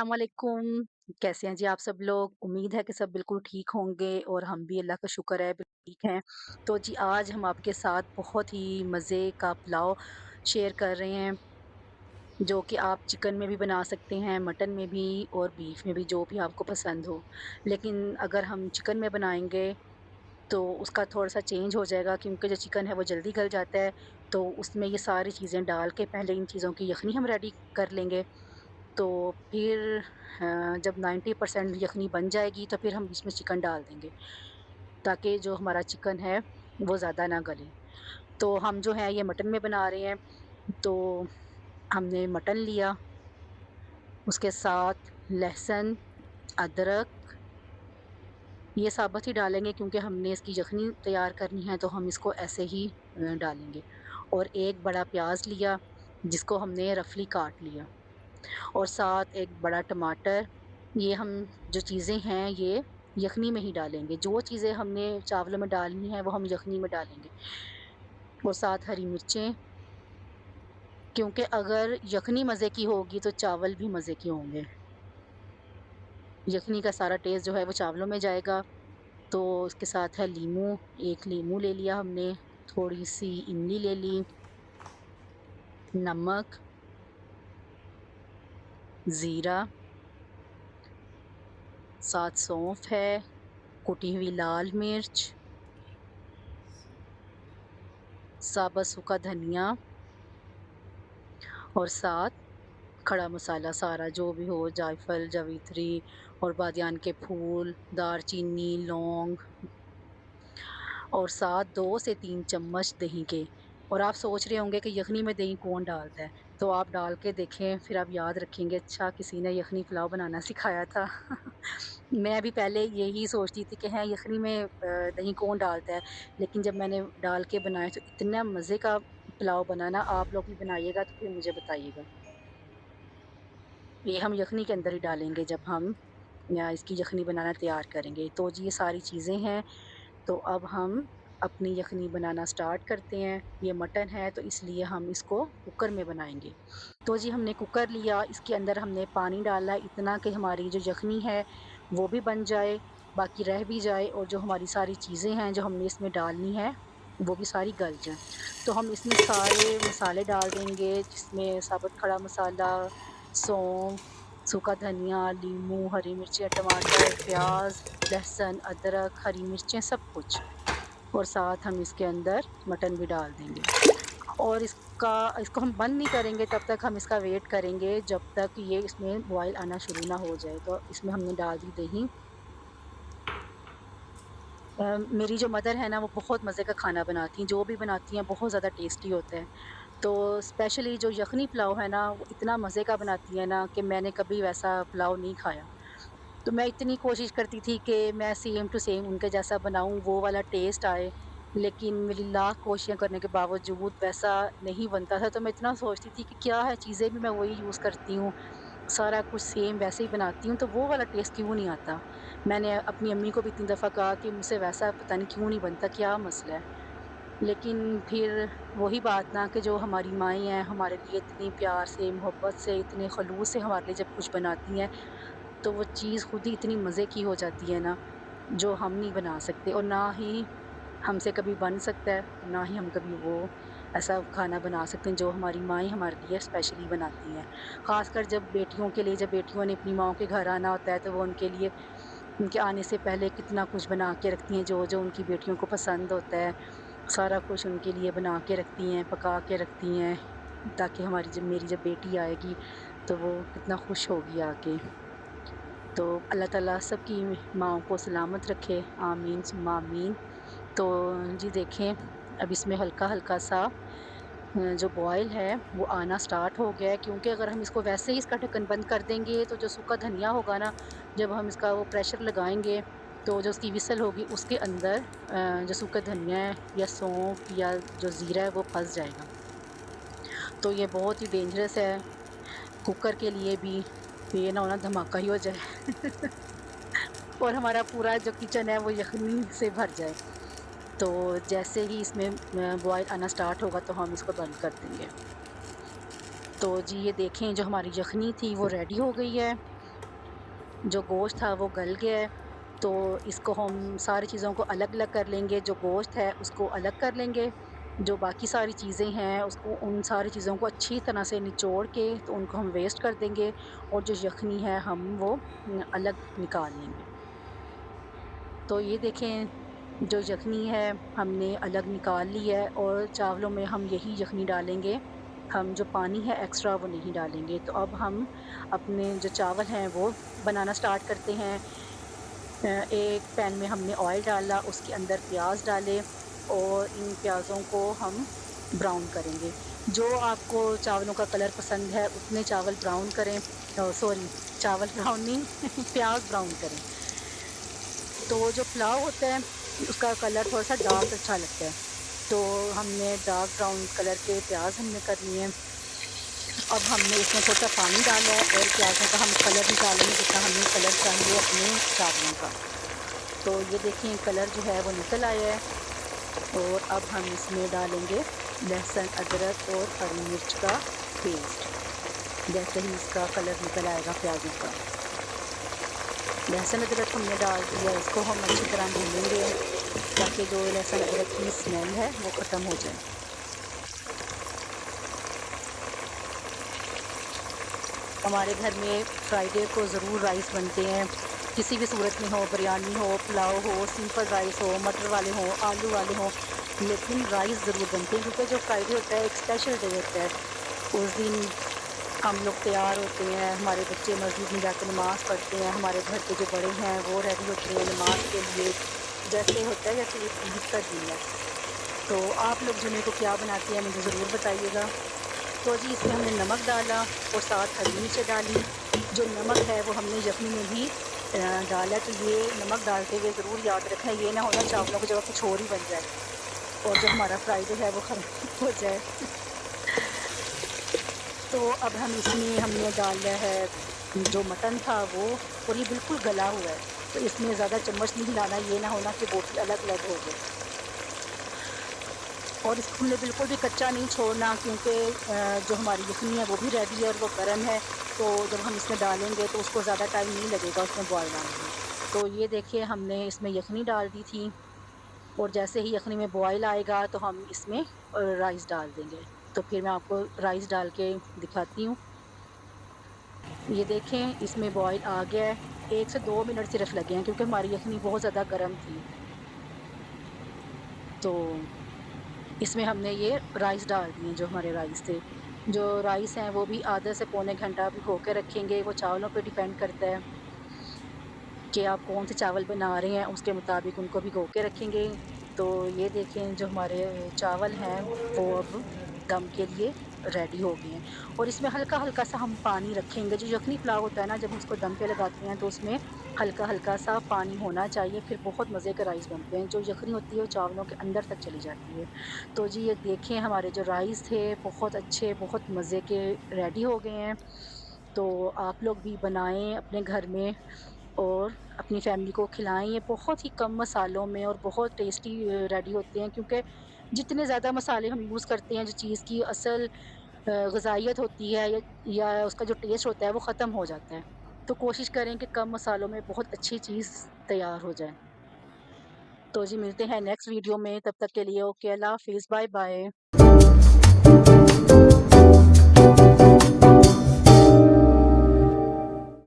अस्सलाम वालेकुम। कैसे हैं जी आप सब लोग? उम्मीद है कि सब बिल्कुल ठीक होंगे और हम भी अल्लाह का शुक्र है बिल्कुल ठीक हैं। तो जी आज हम आपके साथ बहुत ही मज़े का पुलाव शेयर कर रहे हैं, जो कि आप चिकन में भी बना सकते हैं, मटन में भी और बीफ में भी, जो भी आपको पसंद हो। लेकिन अगर हम चिकन में बनाएँगे तो उसका थोड़ा-सा चेंज हो जाएगा, क्योंकि जो चिकन है वो जल्दी गल जाता है। तो उसमें ये सारी चीज़ें डाल के पहले इन चीज़ों की यख़नी हम रेडी कर लेंगे। तो फिर जब 90% यख़नी बन जाएगी तो फिर हम इसमें चिकन डाल देंगे, ताकि जो हमारा चिकन है वो ज़्यादा ना गले। तो हम जो है ये मटन में बना रहे हैं, तो हमने मटन लिया, उसके साथ लहसुन, अदरक ये साबुत ही डालेंगे, क्योंकि हमने इसकी यख़नी तैयार करनी है तो हम इसको ऐसे ही डालेंगे। और एक बड़ा प्याज़ लिया, जिसको हमने रफ़ली काट लिया। और साथ एक बड़ा टमाटर। ये हम जो चीज़ें हैं ये यख़नी में ही डालेंगे। जो चीज़ें हमने चावलों में डालनी है वो हम यख़नी में डालेंगे। और साथ हरी मिर्चें, क्योंकि अगर यख़नी मज़े की होगी तो चावल भी मज़े के होंगे। यख़नी का सारा टेस्ट जो है वो चावलों में जाएगा। तो इसके साथ है लीमू, 1 लीमू ले लिया हमने, थोड़ी-सी इमली ले ली, नमक, ज़ीरा, साथ सौंफ है, कुटी हुई लाल मिर्च, साबुत सूखा धनिया और साथ खड़ा मसाला सारा जो भी हो, जायफल, जावित्री और बादियान के फूल, दालचीनी, लौंग और साथ 2 से 3 चम्मच दही के। और आप सोच रहे होंगे कि यख़नी में दही कौन डालता है? तो आप डाल के देखें, फिर आप याद रखेंगे, अच्छा किसी ने यख़नी पुलाव बनाना सिखाया था। मैं भी पहले यही सोचती थी कि हैं यख़नी में दही कौन डालता है? लेकिन जब मैंने डाल के बनाया तो इतना मज़े का पुलाव बना ना, आप लोग भी बनाइएगा तो फिर मुझे बताइएगा। ये हम यख़नी के अंदर ही डालेंगे जब हम या इसकी यख़नी बनाना तैयार करेंगे। तो जी ये सारी चीज़ें हैं, तो अब हम अपनी यख़नी बनाना स्टार्ट करते हैं। ये मटन है तो इसलिए हम इसको कुकर में बनाएँगे। तो जी हमने कुकर लिया, इसके अंदर हमने पानी डाला इतना कि हमारी जो यख़नी है वो भी बन जाए, बाकी रह भी जाए, और जो हमारी सारी चीज़ें हैं जो हमने इसमें डालनी है वो भी सारी गल जाएँ। तो हम इसमें सारे मसाले डाल देंगे, जिसमें साबुत खड़ा मसाला, सौंफ, सूखा धनिया, लीमू, हरी मिर्ची, टमाटर, प्याज़, लहसुन, अदरक, हरी मिर्चें, सब कुछ। और साथ हम इसके अंदर मटन भी डाल देंगे। और इसको हम बंद नहीं करेंगे, तब तक हम इसका वेट करेंगे जब तक ये इसमें बॉयल आना शुरू ना हो जाए। तो इसमें हमने डाल दी दही। मेरी जो मदर है ना वो बहुत मज़े का खाना बनाती हैं, जो भी बनाती हैं बहुत ज़्यादा टेस्टी होता है। तो स्पेशली जो यख़नी पुलाव है ना वो इतना मज़े का बनाती हैं ना कि मैंने कभी वैसा पुलाव नहीं खाया। तो मैं इतनी कोशिश करती थी कि मैं सेम टू सेम उनके जैसा बनाऊँ, वो वाला टेस्ट आए, लेकिन मेरी लाख कोशिशें करने के बावजूद वैसा नहीं बनता था। तो मैं इतना सोचती थी कि क्या है, चीज़ें भी मैं वही यूज़ करती हूँ, सारा कुछ सेम वैसे ही बनाती हूँ, तो वो वाला टेस्ट क्यों नहीं आता? मैंने अपनी अम्मी को भी इतनी दफ़ा कहा कि मुझसे वैसा पता नहीं क्यों नहीं बनता, क्या मसला है? लेकिन फिर वही बात ना कि जो हमारी माएँ हैं, हमारे लिए इतनी प्यार से, मोहब्बत से, इतने खलूस से हमारे लिए जब कुछ बनाती हैं, तो वो चीज़ खुद ही इतनी मज़े की हो जाती है ना, जो हम नहीं बना सकते और ना ही हमसे कभी बन सकता है, ना ही हम कभी वो ऐसा खाना बना सकते हैं जो हमारी माएँ हमारे लिए स्पेशली बनाती हैं। ख़ासकर जब बेटियों के लिए, जब बेटियों ने अपनी माँओं के घर आना होता है, तो वो उनके लिए उनके आने से पहले कितना कुछ बना के रखती हैं, जो-जो उनकी बेटियों को पसंद होता है, सारा कुछ उनके लिए बना के रखती हैं, पका के रखती हैं, ताकि हमारी जब मेरी जब बेटी आएगी, तो वो कितना खुश होगी आके। तो अल्लाह ताला सबकी माँओं को सलामत रखे, आमीन सुम्मा आमीन। तो जी देखें, अब इसमें हल्का-हल्का सा जो बॉयल है वो आना स्टार्ट हो गया है, क्योंकि अगर हम इसको वैसे ही इसका ढक्कन बंद कर देंगे तो जो सूखा धनिया होगा ना, जब हम इसका वो प्रेशर लगाएँगे तो जो उसकी व्हिसल होगी उसके अंदर जो सूखा धनिया है या सौंफ या जो ज़ीरा है वो फँस जाएगा। तो ये बहुत ही डेंजरस है कुकर के लिए भी, ये ना हो ना धमाका ही हो जाए और हमारा पूरा जो किचन है वो यख़नी से भर जाए। तो जैसे ही इसमें बॉयल आना स्टार्ट होगा तो हम इसको बंद कर देंगे। तो जी ये देखें, जो हमारी यख़नी थी वो रेडी हो गई है। जो गोश्त था वो गल गया है, तो इसको हम सारी चीज़ों को अलग-अलग कर लेंगे। जो गोश्त है उसको अलग कर लेंगे, जो बाकी सारी चीज़ें हैं उसको उन सारी चीज़ों को अच्छी तरह से निचोड़ के तो उनको हम वेस्ट कर देंगे और जो यख़नी है हम वो अलग निकाल लेंगे। तो ये देखें जो यख़नी है हमने अलग निकाल ली है और चावलों में हम यही यख़नी डालेंगे। हम जो पानी है एक्स्ट्रा वो नहीं डालेंगे। तो अब हम अपने जो चावल हैं वो बनाना स्टार्ट करते हैं। एक पैन में हमने ऑयल डाला, उसके अंदर प्याज़ डाले और इन प्याज़ों को हम ब्राउन करेंगे। जो आपको चावलों का कलर पसंद है उतने चावल ब्राउन करें, सॉरी, चावल ब्राउन नहीं प्याज़ ब्राउन करें। तो जो पुलाव होता है उसका कलर थोड़ा-सा डार्क अच्छा लगता है। तो हमने डार्क ब्राउन कलर के प्याज़ हमने कर लिए हैं। अब हमने इसमें थोड़ा-सा पानी डाला है और प्याज़ों का हम कलर निकालेंगे जितना हमें कलर चाहिए अपने चावलों का। तो ये देखें कलर जो है वो निकल आया है और अब हम इसमें डालेंगे लहसुन, अदरक और हरी मिर्च का पेस्ट। जैसे ही इसका कलर निकल आएगा प्याज़ों का। लहसुन अदरक हमने डाल दिया, इसको हम अच्छी तरह भूनेंगे ताकि जो लहसुन अदरक की स्मेल है वो ख़त्म हो जाए। हमारे घर में फ्राइडे को ज़रूर राइस बनते हैं, किसी भी सूरत में हो, बिरयानी हो, पुलाव हो, सिंपल राइस हो, मटर वाले हों, आलू वाले हों, लेकिन राइस ज़रूर बनते हैं क्योंकि जो फ्राइडे होता है एक स्पेशल डे होता है। उस दिन हम लोग तैयार होते हैं, हमारे बच्चे मस्जिद में जाकर नमाज़ पढ़ते हैं, हमारे घर के जो बड़े हैं वो रेडी होते हैं नमाज़ के लिए। जैसे होता है जैसे एक ईद का दिन है। तो आप लोग जुमे को क्या बनाते हैं मुझे ज़रूर बताइएगा। तो जी इसमें हमने नमक डाला और साथ हरी मिर्च डाली। जो नमक है वो हमने यख़नी में भी डाला, तो ये नमक डालते हुए ज़रूर याद रखें, ये ना हो ना चावलों की जगह कुछ और ही बन जाए और जो हमारा फ्राइडे है वो ख़राब हो जाए। तो अब हम इसमें हमने डाला है जो मटन था वो, और ये बिल्कुल गला हुआ है, तो इसमें ज़्यादा चम्मच नहीं हिलाना, ये ना होना कि बोटी अलग-अलग हो जाए। और इसको हमने बिल्कुल भी कच्चा नहीं छोड़ना क्योंकि जो हमारी यख़नी है वो भी रेडी है और वो गर्म है, तो जब हम इसमें डालेंगे तो उसको ज़्यादा टाइम नहीं लगेगा उसमें बॉयल आने में। तो ये देखिए हमने इसमें यख़नी डाल दी थी और जैसे ही यख़नी में बॉयल आएगा तो हम इसमें राइस डाल देंगे। तो फिर मैं आपको राइस डाल के दिखाती हूँ। ये देखें इसमें बॉयल आ गया है, 1 से 2 मिनट सिर्फ़ लगे हैं क्योंकि हमारी यख़नी बहुत ज़्यादा गर्म थी। तो इसमें हमने ये राइस डाल दिए जो हमारे राइस थे। जो राइस हैं वो भी आधे से पौने घंटा भिगो के रखेंगे, वो चावलों पे डिपेंड करता है कि आप कौन से चावल बना रहे हैं, उसके मुताबिक उनको भिगो के रखेंगे। तो ये देखें जो हमारे चावल हैं वो अब दम के लिए रेडी हो गए हैं और इसमें हल्का-हल्का सा हम पानी रखेंगे। जो यख़नी पुलाव होता है ना, जब हम उसको दम पे लगाते हैं तो उसमें हल्का-हल्का सा पानी होना चाहिए, फिर बहुत मज़े के राइस बनते हैं। जो यख़नी होती है वो चावलों के अंदर तक चली जाती है। तो जी ये देखें हमारे जो राइस थे बहुत अच्छे, बहुत मज़े के रेडी हो गए हैं। तो आप लोग भी बनाएँ अपने घर में और अपनी फैमिली को खिलाएँ। ये बहुत ही कम मसालों में और बहुत टेस्टी रेडी होते हैं क्योंकि जितने ज़्यादा मसाले हम यूज़ करते हैं, जो चीज़ की असल ग़िज़ाइयत होती है या उसका जो टेस्ट होता है वो ख़त्म हो जाता है। तो कोशिश करें कि कम मसालों में बहुत अच्छी चीज़ तैयार हो जाए। तो जी मिलते हैं नेक्स्ट वीडियो में, तब तक के लिए ओके, अल्लाह हाफ़िज़, बाय-बाय।